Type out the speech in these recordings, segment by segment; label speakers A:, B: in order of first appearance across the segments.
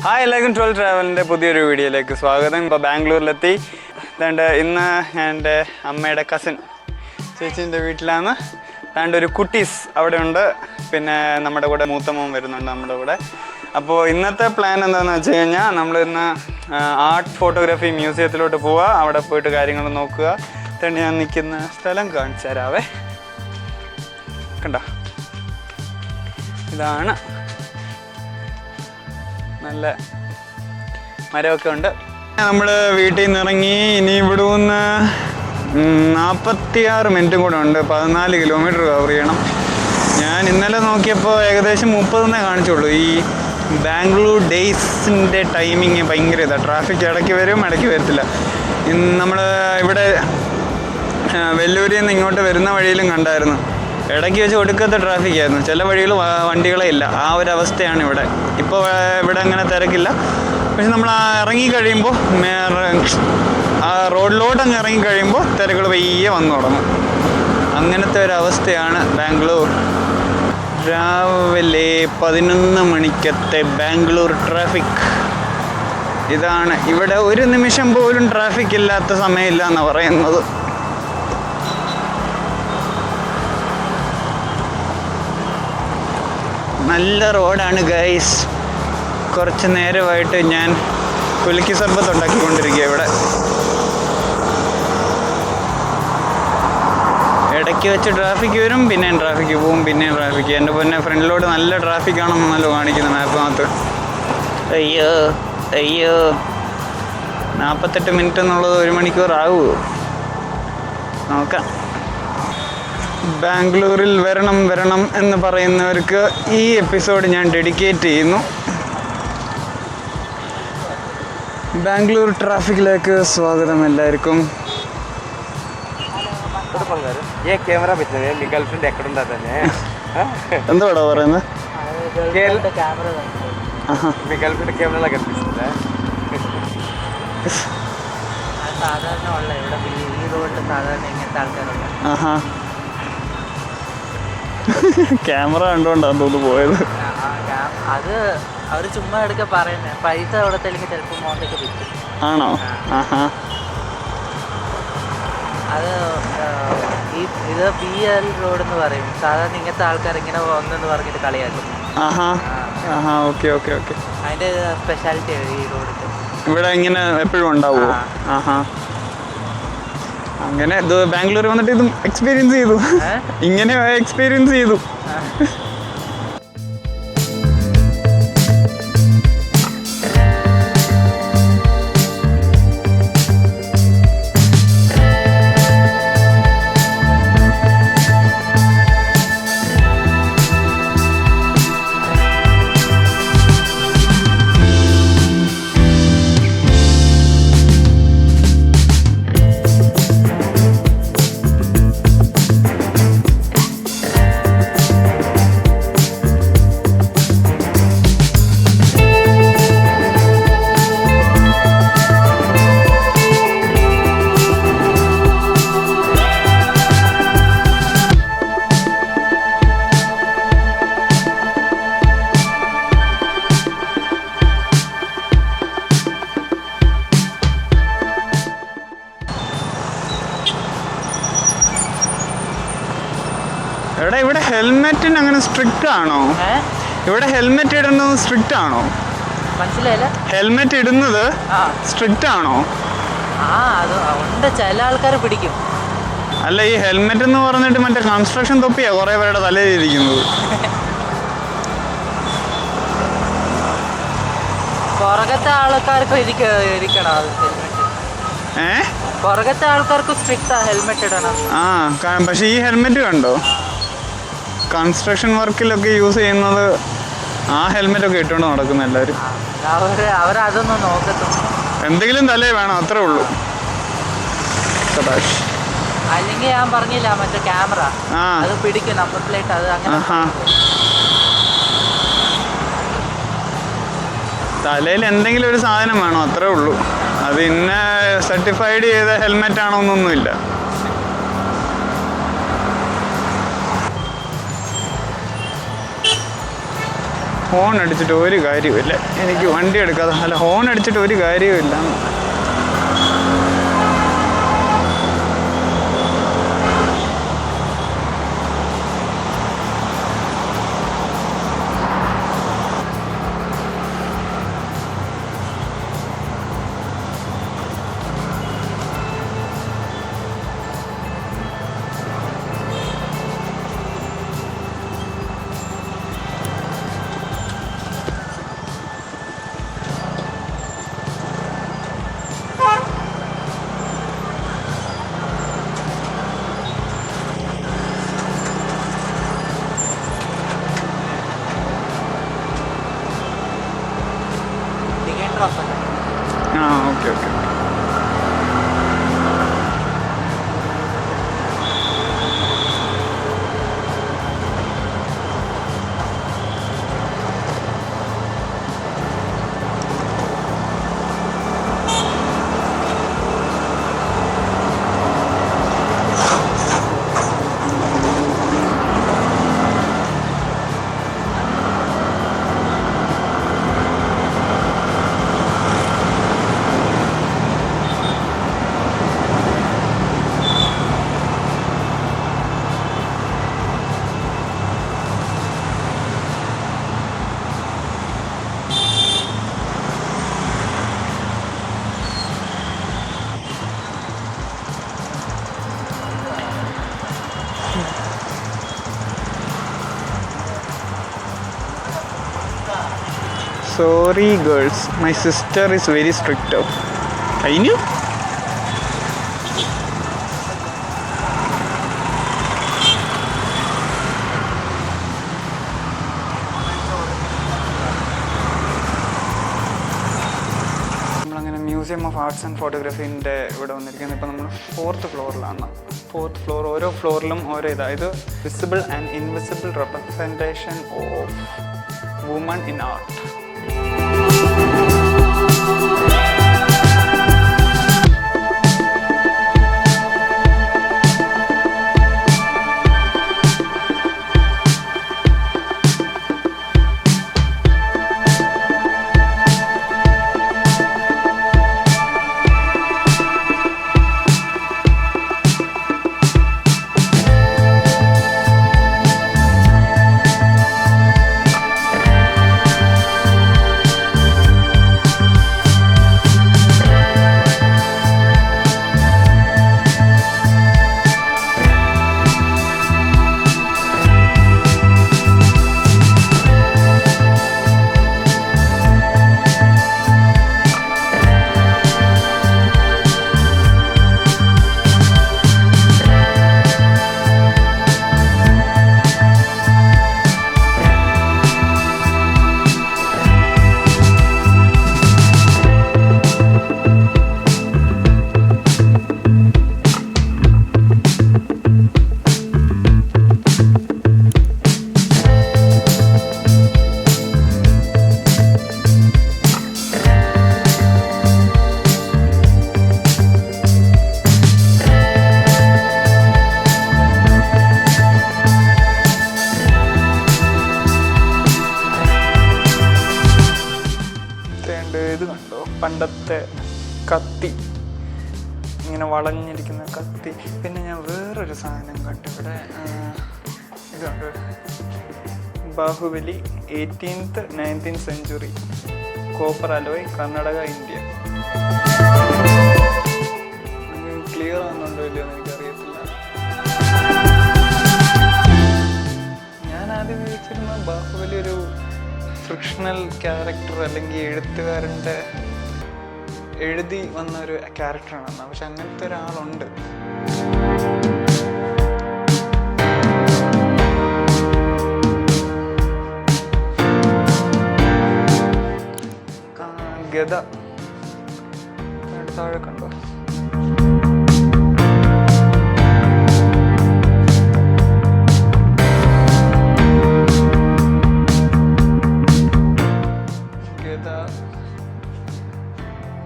A: Hi എല്ലാവർക്കും 12 ട്രാവലിൻ്റെ പുതിയൊരു വീഡിയോയിലേക്ക് സ്വാഗതം. ഇപ്പോൾ ബാംഗ്ലൂരിലെത്തി. അതുകൊണ്ട് ഇന്ന് ഞാൻ എൻ്റെ അമ്മയുടെ കസിൻ ചേച്ചീൻ്റെ വീട്ടിലാണ്. അതുകൊണ്ട് ഒരു കുട്ടീസ് അവിടെ ഉണ്ട്. പിന്നെ നമ്മുടെ കൂടെ മൂത്തമ്മ വരുന്നുണ്ട് നമ്മുടെ കൂടെ. അപ്പോൾ ഇന്നത്തെ പ്ലാൻ എന്താണെന്ന് വെച്ച് കഴിഞ്ഞാൽ നമ്മളിന്ന് ആർട്ട് ഫോട്ടോഗ്രാഫി മ്യൂസിയത്തിലോട്ട് പോവുക. അവിടെ പോയിട്ട് കാര്യങ്ങൾ നോക്കുക. അതുകൊണ്ട് ഞാൻ നിൽക്കുന്ന സ്ഥലം കാണിച്ചു തരാവേ. കണ്ടോ, ഇതാണ്. നല്ല മരമൊക്കെ ഉണ്ട്. നമ്മൾ വീട്ടിൽ നിന്ന് ഇറങ്ങി ഇനി ഇവിടെ നിന്ന് 46 മിനിറ്റും കൂടെ ഉണ്ട്. 14 കിലോമീറ്റർ കവർ ചെയ്യണം. ഞാൻ ഇന്നലെ നോക്കിയപ്പോൾ ഏകദേശം 30 കാണിച്ചുള്ളൂ. ഈ ബാംഗ്ലൂർ ഡേയ്സിൻ്റെ ടൈമിങ് ഭയങ്കര ഇതാണ്. ട്രാഫിക് ഇടയ്ക്ക് വരും, ഇടയ്ക്ക് വരത്തില്ല. നമ്മൾ ഇവിടെ വെല്ലൂരിൽ നിന്ന് ഇങ്ങോട്ട് വരുന്ന വഴിയിലും കണ്ടായിരുന്നു. ഇടയ്ക്ക് വെച്ച് ഒടുക്കത്തെ ട്രാഫിക്കായിരുന്നു. ചില വഴികൾ വണ്ടികളെ ഇല്ല. ആ ഒരു അവസ്ഥയാണ് ഇവിടെ. ഇപ്പോൾ ഇവിടെ അങ്ങനെ തിരക്കില്ല. പക്ഷെ നമ്മൾ ഇറങ്ങിക്കഴിയുമ്പോൾ ആ റോഡിലോട്ട് അങ്ങ് ഇറങ്ങിക്കഴിയുമ്പോൾ തിരക്കുകൾ പയ്യെ വന്നു തുടങ്ങും. അങ്ങനത്തെ ഒരവസ്ഥയാണ് ബാംഗ്ലൂർ. രാവിലെ 11 മണിക്കത്തെ ബാംഗ്ലൂർ ട്രാഫിക് ഇതാണ്. ഇവിടെ ഒരു നിമിഷം പോലും ട്രാഫിക് ഇല്ലാത്ത സമയമില്ല എന്നാണ് പറയുന്നത്. നല്ല റോഡാണ് ഗൈസ്. കുറച്ച് നേരമായിട്ട് ഞാൻ കുലുക്കി സർബത്ത് ഉണ്ടാക്കിക്കൊണ്ടിരിക്കുക ഇവിടെ. ഇടയ്ക്ക് വെച്ച് ട്രാഫിക് വരും, പിന്നെയും ട്രാഫിക്ക് പോവും, പിന്നെയും ട്രാഫിക്ക്. എൻ്റെ പൊന്നെ ഫ്രണ്ടിലോട്ട് നല്ല ട്രാഫിക്കാണെന്നല്ലോ കാണിക്കുന്നത് മാപ്പിനകത്ത്. അയ്യോ അയ്യോ, 48 മിനിറ്റ് എന്നുള്ളത് 1 മണിക്കൂർ ആവുമോ? നോക്കാം. ബാംഗ്ലൂരിൽ വരണം എന്ന് പറയുന്നവർക്ക് ഈ എപ്പിസോഡ് ഞാൻ ഡെഡിക്കേറ്റ് ചെയ്യുന്നു. ബാംഗ്ലൂർ ട്രാഫിക്കിലേക്ക് സ്വാഗതം എല്ലാവർക്കും. എന്താടാ പറയുന്നത്? ക്യാമറ കണ്ടോണ്ടാന്ന് തോന്നുന്നു പോയത്.
B: അത് അവര് ചുമ്മാ എടുക്ക പറയുന്നേ. പൈസ കൊടുത്തില്ലെങ്കിൽ ചിലപ്പോൾ മോന്തയ്ക്ക് പറ്റും. ആണോ? അത് ഇത് PL റോഡ് എന്ന് പറയും. സാധാരണ ഇങ്ങനത്തെ ആൾക്കാർ ഇങ്ങനെ ഒന്നെന്ന് പറഞ്ഞിട്ട് കളിയാക്കും. അതിന്റെ സ്പെഷ്യാലിറ്റി ഈ റോഡിന്റെ.
A: ഇവിടെ ഇങ്ങനെ എപ്പോഴും ഉണ്ടാവുമോ? അങ്ങനെ ബാംഗ്ലൂർ വന്നിട്ട് ഇതും എക്സ്പീരിയൻസ് ചെയ്തു. ഇങ്ങനെ എക്സ്പീരിയൻസ് ചെയ്തു. എടാ, ഇവിടെ ഹെൽമെറ്റിന് അങ്ങനെ സ്ട്രിക്റ്റ് ആണോ? ഇവിടെ ഹെൽമെറ്റ് ഇടുന്നത് സ്ട്രിക്റ്റ് ആണോ?
B: മനസ്സിലായില്ല.
A: ഹെൽമെറ്റ് ഇടുന്നത് സ്ട്രിക്റ്റ് ആണോ?
B: ചില ആൾക്കാർ പിടിക്കും.
A: അല്ല, ഈ ഹെൽമെറ്റ് എന്ന് പറഞ്ഞിട്ട് മറ്റേ കൺസ്ട്രക്ഷൻ തൊപ്പിയാ കുറെ പേരുടെ തലയിലിരിക്കുന്നത്.
B: പുറകത്തെ ആൾക്കാർക്ക് ഇരിക്കണം പുറകത്തെ ആൾക്കാർക്ക് സ്ട്രിക്റ്റാ ഹെൽമെറ്റ് ഇടണം.
A: പക്ഷെ ഈ ഹെൽമെറ്റ് കണ്ടോ, കൺസ്ട്രക്ഷൻ വർക്കിലൊക്കെ യൂസ് ചെയ്യുന്നത് ആ ഹെൽമെറ്റൊക്കെ ഇട്ടുകൊണ്ട് നടക്കുന്ന എല്ലാവരും.
B: അവരതൊന്നും നോക്കത്തുള്ളൂ.
A: എന്തെങ്കിലും തലേ വേണം, അത്രേ ഉള്ളൂ.
B: അല്ലെങ്കിൽ ഞാൻ പറഞ്ഞില്ല, മറ്റേ ക്യാമറ അത് പിടിക്കും, നമ്പർ പ്ലേറ്റ് അത് അങ്ങനെ.
A: തലയിൽ എന്തെങ്കിലും ഒരു സാധനം വേണം, അത്രേ ഉള്ളൂ. അത് ഇന്ന സർട്ടിഫൈഡ് ചെയ്ത ഹെൽമെറ്റ് ആണോ എന്നൊന്നുമില്ല. ഹോൺ അടിച്ചിട്ട് ഒരു കാര്യവുമില്ല. എനിക്ക് വണ്ടി എടുക്കാതെ അല്ല, ഹോൺ അടിച്ചിട്ട് ഒരു കാര്യവുമില്ല. ആ okay okay. Sorry girls, my sister is very strict. I knew. നമ്മളങ്ങനെ മ്യൂസിയം ഓഫ് ആർട്സ് ആൻഡ് ഫോട്ടോഗ്രാഫീൻ്റെ ഇവിടെ വന്നിരിക്കുന്നത്. ഇപ്പോൾ നമ്മൾ 4th ഫ്ലോറിലാണ്. 4th ഫ്ലോർ, ഓരോ ഫ്ലോറിലും ഓരോ ഇത് visible and invisible representation of woman in art. ഇത് കണ്ടോ, പണ്ടത്തെ കത്തി, ഇങ്ങനെ വളഞ്ഞിരിക്കുന്ന കത്തി. പിന്നെ ഞാൻ വേറൊരു സാധനം കണ്ടു ഇവിടെ. ഇത് കണ്ടു, Baahubali 18th 19th century, copper alloy, Karnataka, India. Clear ആവുന്നുണ്ടോ ഇല്ലയോ എന്ന് എനിക്കറിയത്തില്ല. ഞാൻ ആദ്യം വിചാരിച്ചിരുന്ന ബാഹുബലി ഒരു ഫിക്ഷണൽ ക്യാരക്ടർ അല്ലെങ്കിൽ എഴുത്തുകാരൻ്റെ എഴുതി വന്ന ഒരു ക്യാരക്ടറാണെന്ന്. പക്ഷെ അങ്ങനത്തെ ഒരാളുണ്ട്. ഗദ താഴെ കണ്ടോ.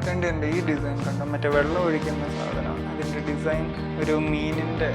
A: കണ്ടുണ്ട് ഈ ഡിസൈൻ കണ്ടോ, മറ്റേ വെള്ളം ഒഴിക്കുന്ന സാധനം. അതിൻ്റെ ഡിസൈൻ ഒരു മീനിൻ്റെ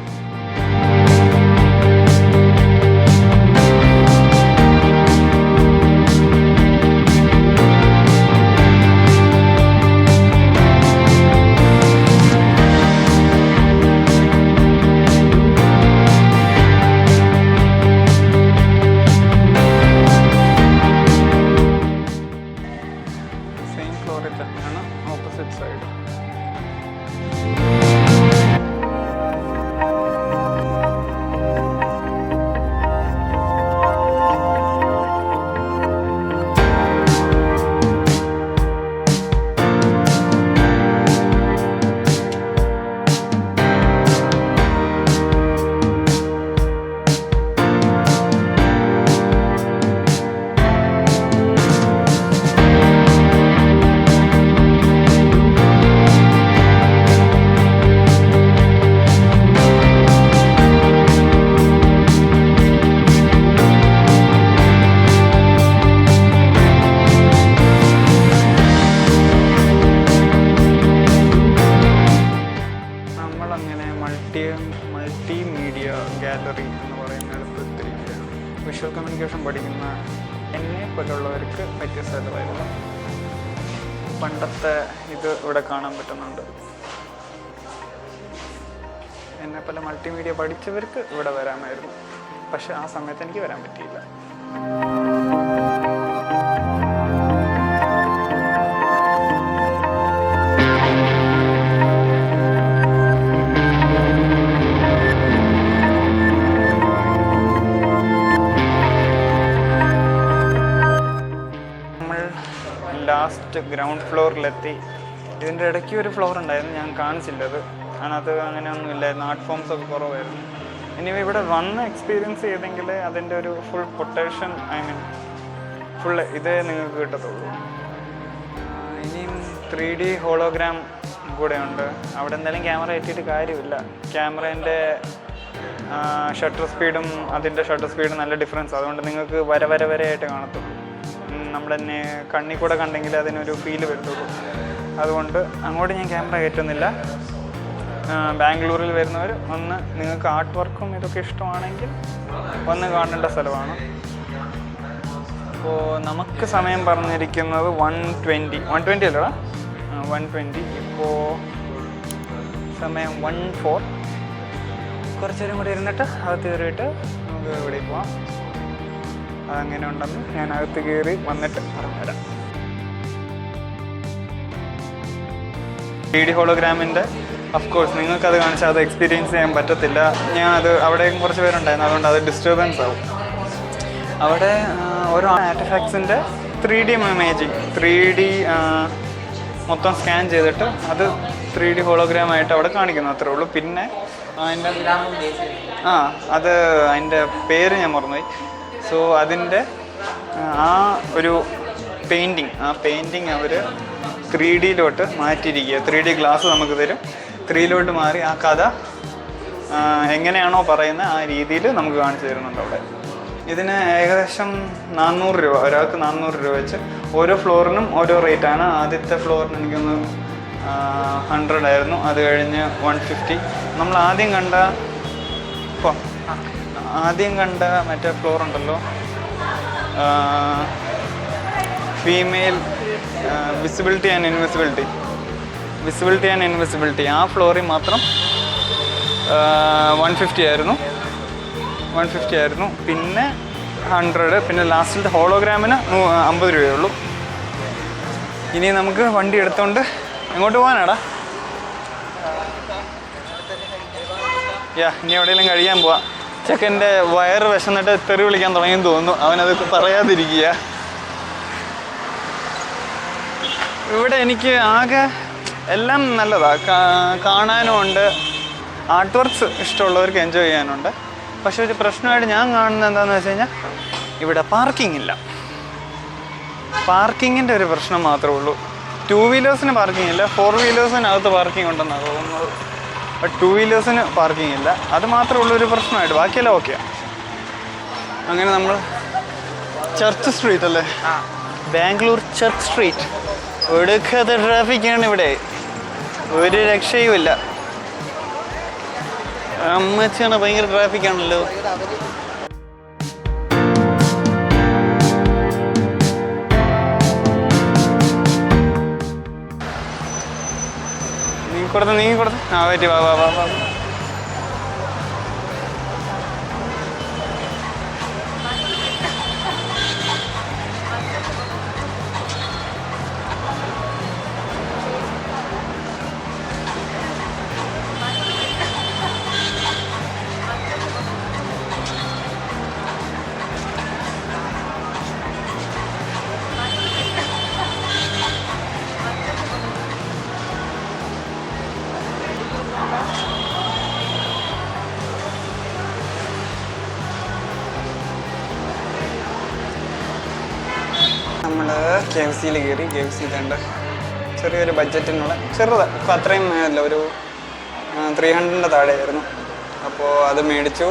A: ഉള്ളവർക്ക് പറ്റിയ സ്ഥലമായിരുന്നു. പണ്ടത്തെ ഇത് ഇവിടെ കാണാൻ പറ്റുന്നുണ്ട്. എന്നെപ്പോലെ മൾട്ടിമീഡിയ പഠിച്ചവർക്ക് ഇവിടെ വരാമായിരുന്നു. പക്ഷെ ആ സമയത്ത് എനിക്ക് വരാൻ പറ്റിയില്ല. ലാസ്റ്റ് ഗ്രൗണ്ട് ഫ്ലോറിലെത്തി. ഇതിൻ്റെ ഇടയ്ക്ക് ഒരു ഫ്ലോർ ഉണ്ടായിരുന്നു, ഞാൻ കാണിച്ചില്ല. അതിനകത്ത് അങ്ങനെയൊന്നും ഇല്ലായിരുന്നു, ആർട്ട് ഫോംസ് ഒക്കെ കുറവായിരുന്നു. ഇനി ഇവിടെ വന്ന് എക്സ്പീരിയൻസ് ചെയ്തെങ്കിൽ അതിൻ്റെ ഒരു full potential, I mean full ഇതേ നിങ്ങൾക്ക് കിട്ടത്തുള്ളൂ. ഇനിയും 3D ഹോളോഗ്രാം കൂടെ ഉണ്ട്. അവിടെ എന്തായാലും ക്യാമറ എത്തിയിട്ട് കാര്യമില്ല. ക്യാമറേൻ്റെ ഷട്ടർ സ്പീഡും അതിൻ്റെ ഷട്ടർ സ്പീഡും നല്ല ഡിഫറൻസ്. അതുകൊണ്ട് നിങ്ങൾക്ക് വരയായിട്ട് കാണത്തുള്ളൂ. നമ്മുടെ തന്നെ കണ്ണിൽ കൂടെ കണ്ടെങ്കിൽ അതിനൊരു ഫീല് വരത്തുള്ളൂ. അതുകൊണ്ട് അങ്ങോട്ട് ഞാൻ ക്യാമറ കയറ്റുന്നില്ല. ബാംഗ്ലൂരിൽ വരുന്നവർ ഒന്ന് നിങ്ങൾക്ക് ആർട്ട് വർക്കും ഇതൊക്കെ ഇഷ്ടമാണെങ്കിൽ വന്ന് കാണേണ്ട സ്ഥലമാണ്. അപ്പോൾ നമുക്ക് സമയം പറഞ്ഞിരിക്കുന്നത് 1:20 അല്ലടാ, 1:20. ഇപ്പോൾ സമയം 1:04. കുറച്ച് നേരം കൂടി ഇരുന്നിട്ട് അകത്ത് കയറിയിട്ട് നമുക്ക് ഇവിടെ പോവാം. അതങ്ങനെ ഉണ്ടെന്ന് ഞാൻ അകത്ത് കയറി വന്നിട്ട് പറഞ്ഞുതരാം. 3D ഹോളോഗ്രാമിൻ്റെ അഫ്കോഴ്സ് നിങ്ങൾക്കത് കാണിച്ചാൽ അത് എക്സ്പീരിയൻസ് ചെയ്യാൻ പറ്റത്തില്ല. ഞാനത് അവിടെയും കുറച്ച് പേരുണ്ടായിരുന്നു, അതുകൊണ്ട് അത് ഡിസ്റ്റർബൻസ് ആവും. അവിടെ ഓരോ ആർട്ടിഫാക്ട്സിൻ്റെ 3D ഇമേജിങ് 3D മൊത്തം സ്കാൻ ചെയ്തിട്ട് അത് 3D ഹോളോഗ്രാമായിട്ട് അവിടെ കാണിക്കുന്നു, അത്രേ ഉള്ളൂ. പിന്നെ അതിൻ്റെ അത് അതിൻ്റെ പേര് ഞാൻ മറന്നുപോയി. സോ അതിൻ്റെ ആ ഒരു പെയിൻറ്റിങ് അവർ 3Dയിലോട്ട് മാറ്റിയിരിക്കുക. 3D ഗ്ലാസ് നമുക്ക് തരും, 3Dയിലോട്ട് മാറി ആ കഥ എങ്ങനെയാണോ പറയുന്നത് ആ രീതിയിൽ നമുക്ക് കാണിച്ചു തരുന്നുണ്ട് അവിടെ. ഇതിന് ഏകദേശം 400 രൂപ, ഒരാൾക്ക് 400 രൂപ വെച്ച്. ഓരോ ഫ്ലോറിനും ഓരോ റേറ്റാണ്. ആദ്യത്തെ ഫ്ലോറിന് എനിക്കൊന്ന് 100 ആയിരുന്നു, അത് കഴിഞ്ഞ് 150. നമ്മൾ ആദ്യം കണ്ട മറ്റേ ഫ്ലോർ ഉണ്ടല്ലോ, ഫീമെയിൽ വിസിബിലിറ്റി ആൻഡ് ഇൻവിസിബിലിറ്റി, ആ ഫ്ലോറിൽ മാത്രം 150 ആയിരുന്നു. പിന്നെ 100, പിന്നെ ലാസ്റ്റിലത്തെ ഹോളോഗ്രാമിന് 50 രൂപയേ ഉള്ളൂ. ഇനി നമുക്ക് വണ്ടി എടുത്തോണ്ട് എങ്ങോട്ട് പോകാനാടാ? ഇനി എവിടെയെങ്കിലും കഴിയാൻ പോവാം. ചെക്കൻ്റെ വയറ് വിശന്നിട്ട് തെറി വിളിക്കാൻ തുടങ്ങിയെന്ന് തോന്നുന്നു. അവനത് പറയാതിരിക്കുക. ഇവിടെ എനിക്ക് ആകെ എല്ലാം നല്ലതാണ്, കാണാനും ഉണ്ട്. ആർട്ട് വർക്ക്സ് ഇഷ്ടമുള്ളവർക്ക് എൻജോയ് ചെയ്യാനുണ്ട്. പക്ഷെ ഒരു പ്രശ്നമായിട്ട് ഞാൻ കാണുന്നത് എന്താണെന്ന് വെച്ച് കഴിഞ്ഞാൽ ഇവിടെ പാർക്കിംഗ് ഇല്ല. പാർക്കിങ്ങിൻ്റെ ഒരു പ്രശ്നം മാത്രമേ ഉള്ളൂ. 2 വീലേഴ്സിന് പാർക്കിംഗ് ഇല്ല, 4 വീലേഴ്സിനകത്ത് പാർക്കിംഗ് ഉണ്ടെന്നാണ് തോന്നുന്നത്. ബട്ട് 2 വീലേഴ്സിന് പാർക്കിംഗ് ഇല്ല. അത് മാത്രമേ ഉള്ളൊരു പ്രശ്നമായിട്ട്, ബാക്കിയെല്ലാം ഓക്കെയാണ്. അങ്ങനെ നമ്മൾ ചർച്ച് സ്ട്രീറ്റ് അല്ലേ, ബാംഗ്ലൂർ ചർച്ച് സ്ട്രീറ്റ്. ഒടുക്കത്തെ ട്രാഫിക്കാണ് ഇവിടെ, ഒരു രക്ഷയുമില്ല. അമ്മച്ചാണ്, ഭയങ്കര ട്രാഫിക്കാണല്ലോ. നീ കൊടുത്ത് ആ പറ്റി വാ. നമ്മൾ KFC കയറി. KFC ഇതുണ്ട്, ചെറിയൊരു ബഡ്ജറ്റിനുള്ള ചെറുതാണ്. ഇപ്പോൾ അത്രയും അല്ല, ഒരു 300 താഴെയായിരുന്നു. അപ്പോൾ അത് മേടിച്ചു.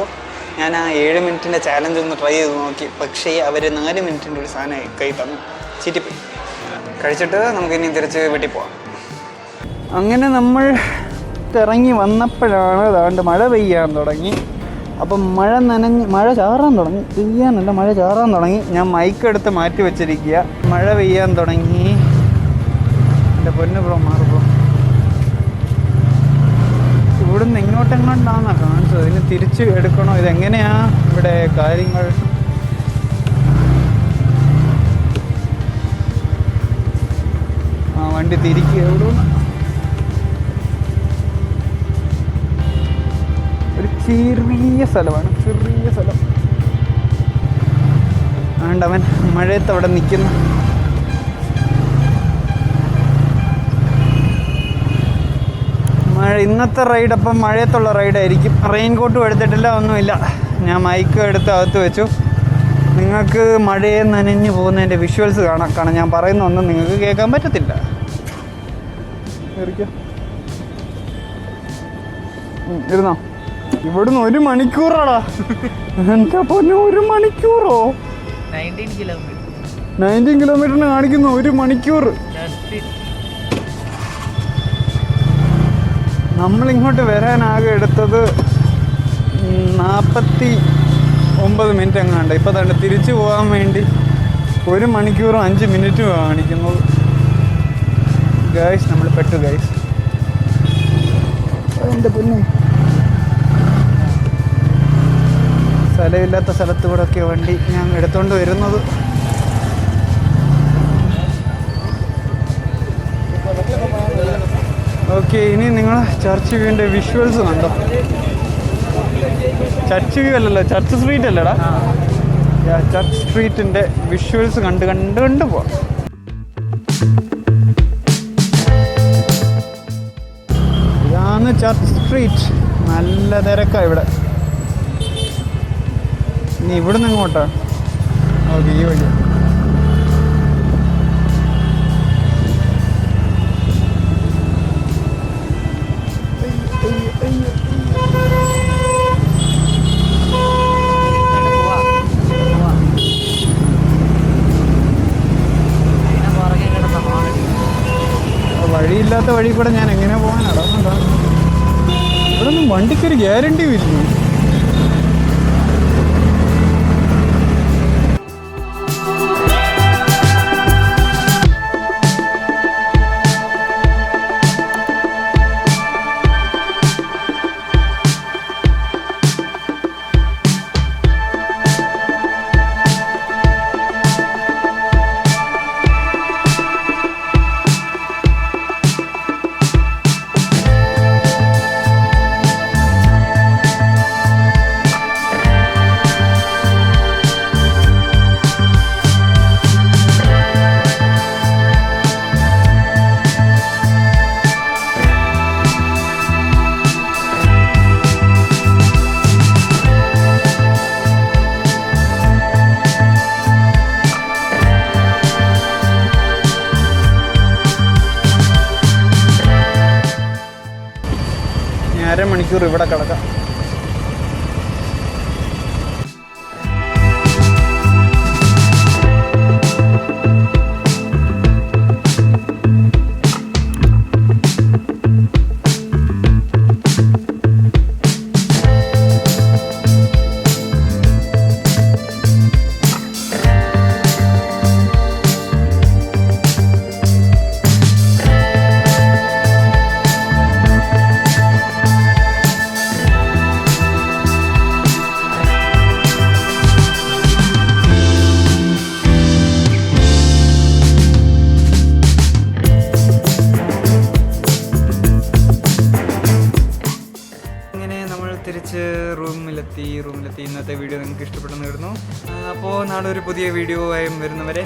A: ഞാൻ ആ 7 മിനിറ്റിൻ്റെ ചാലഞ്ച് ഒന്ന് ട്രൈ ചെയ്ത് നോക്കി. പക്ഷേ അവർ 4 മിനിറ്റിൻ്റെ ഒരു സാധനം കൈ തന്നു, ചീറ്റിപ്പോയി. കഴിച്ചിട്ട് നമുക്കിനി തിരിച്ച് വീട്ടിൽ പോവാം. അങ്ങനെ നമ്മൾ ഇറങ്ങി വന്നപ്പോഴാണ് മഴ പെയ്യാൻ തുടങ്ങി. അപ്പം മഴ ചാറാൻ തുടങ്ങി, പെയ്യാനല്ല മഴ ചാറാൻ തുടങ്ങി. ഞാൻ മൈക്ക് എടുത്ത് മാറ്റി വെച്ചിരിക്കുക. മഴ പെയ്യാൻ തുടങ്ങി. എൻ്റെ പൊന്നു ബ്രോ മാറുമ്പോൾ ഇവിടുന്ന് ഇങ്ങോട്ടെങ്ങോട്ടാണെന്നാണ് കാണിച്ചത്. ഇതിന് തിരിച്ച് എടുക്കണോ, ഇതെങ്ങനെയാ ഇവിടെ കാര്യങ്ങൾ? ആ വണ്ടി തിരിക്കുക. എവിടെ ഒരു ചെറിയ സ്ഥലമാണ്, ചെറിയ സ്ഥലം. ആണ്ടവൻ മഴയത്ത് അവിടെ നിൽക്കുന്നു. ഇന്നത്തെ റൈഡ് അപ്പം മഴയത്തുള്ള റൈഡായിരിക്കും. റെയിൻ കോട്ടും എടുത്തിട്ടില്ല, ഒന്നുമില്ല. ഞാൻ മൈക്ക് എടുത്ത് അകത്ത് വെച്ചു. നിങ്ങൾക്ക് മഴയെ നനഞ്ഞു പോകുന്നതിൻ്റെ വിഷ്വൽസ് കാണാം. ഞാൻ പറയുന്ന ഒന്നും നിങ്ങൾക്ക് കേൾക്കാൻ പറ്റത്തില്ല. ഇരുന്നോ. ഇവിടുന്ന് 1 മണിക്കൂറാടാ. എന്താ പൊന്നെ, 1 മണിക്കൂറോ? 19 കിലോമീറ്ററിന് കാണിക്കുന്നു 1 മണിക്കൂർ. നമ്മളിങ്ങോട്ട് വരാനാകെ എടുത്തത് 49 മിനിറ്റ് എങ്ങാണ്ട്. ഇപ്പോൾ തന്നെ തിരിച്ചു പോകാൻ വേണ്ടി 1 മണിക്കൂറും 5 മിനിറ്റും കാണിക്കുന്നത്. ഗൈസ് നമ്മൾ പെട്ടു ഗൈസ്. എൻ്റെ പൊന്നെ, സ്ഥലമില്ലാത്ത സ്ഥലത്ത് കൂടെ ഒക്കെ വണ്ടി ഞാൻ എടുത്തുകൊണ്ട് വരുന്നത്. ഓക്കെ, ഇനി നിങ്ങൾ ചർച്ച് വ്യൂവിൻ്റെ വിഷ്വൽസ് കണ്ടോ. ചർച്ച് വ്യൂ അല്ലല്ലോ, ചർച്ച് സ്ട്രീറ്റ് അല്ലടാ. ചർച്ച് സ്ട്രീറ്റിൻ്റെ വിഷ്വൽസ് കണ്ട് പോവാം. ഇതാണ് ചർച്ച് സ്ട്രീറ്റ്. നല്ല തിരക്കാണ് ഇവിടെ. ഇനി ഇവിടുന്ന് ഇങ്ങോട്ടാണ്. ഓക്കെ, ഈ വഴി. വഴിയില്ലാത്ത വഴി കൂടെ ഞാൻ എങ്ങനെ പോകാനാണ്? ഇവിടെ ഒന്നും വണ്ടിക്കൊരു ഗ്യാരണ്ടി വരുന്നു. അരമണിക്കൂർ ഇവിടെ കിടക്കാം. തിരിച്ച് റൂമിലെത്തി. ഇന്നത്തെ വീഡിയോ നിങ്ങൾക്ക് ഇഷ്ടപ്പെട്ടെന്ന് വരുന്നു. അപ്പോൾ നാളെ ഒരു പുതിയ വീഡിയോ ആയും വരുന്നവരെ